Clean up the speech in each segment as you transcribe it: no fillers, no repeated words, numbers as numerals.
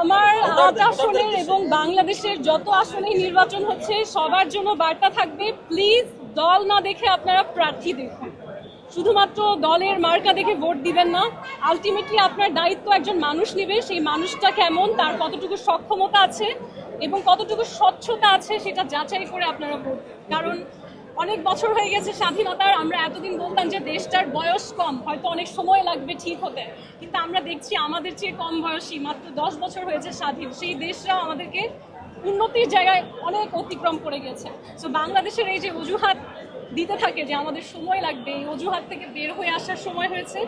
আমার ৮ আসনের এবং বাংলাদেশের যত আসনেই নির্বাচন হচ্ছে সবার জন্য বার্তা থাকবে, প্লিজ দল না দেখে আপনারা প্রার্থী দেখুন। শুধুমাত্র দলের মার্কা দেখে ভোট দিবেন না। আলটিমেটলি আপনার দায়িত্ব একজন মানুষ নেবে, সেই মানুষটা কেমন, তার কতটুকু সক্ষমতা আছে এবং কতটুকু স্বচ্ছতা আছে সেটা যাচাই করে আপনারা ভোট। কারণ অনেক বছর হয়ে গেছে স্বাধীনতার, আমরা এতদিন বলতাম যে দেশটার বয়স কম, হয়তো অনেক সময় লাগবে ঠিক হতে, কিন্তু আমরা দেখছি আমাদের চেয়ে কম বয়সী মাত্র 10 বছর হয়েছে স্বাধীন, সেই দেশরাও আমাদেরকে উন্নতির জায়গায় অনেক অতিক্রম করে গেছে। সো বাংলাদেশের এই যে অজুহাত দিতে থাকে যে আমাদের সময় লাগবে, এই অজুহাত থেকে বের হয়ে আসার সময় হয়েছে।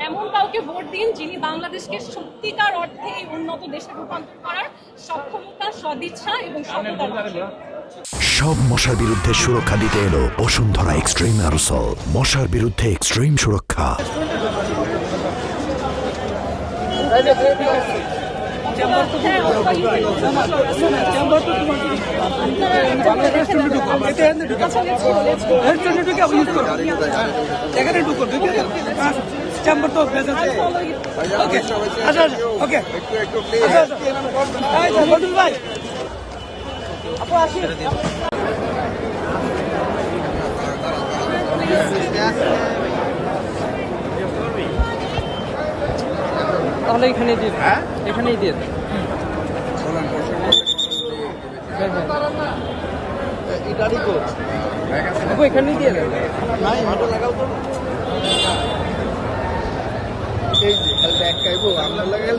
এমন কাউকে ভোট দিন যিনি বাংলাদেশকে সত্যিকার অর্থে এই উন্নত দেশে রূপান্তর করার সক্ষমতা, সদিচ্ছা এবং সততা রাখে। সব মশার বিরুদ্ধে সুরক্ষা দিতে এলো বসুন্ধরা এক্সট্রিম অ্যারোসল। মশার বিরুদ্ধে এক্সট্রিম সুরক্ষা। তাহলে এখানেই দিয়ে এখানেই দিয়ে এখানেই দিয়ে দেন। এই যে আমরা লাগাল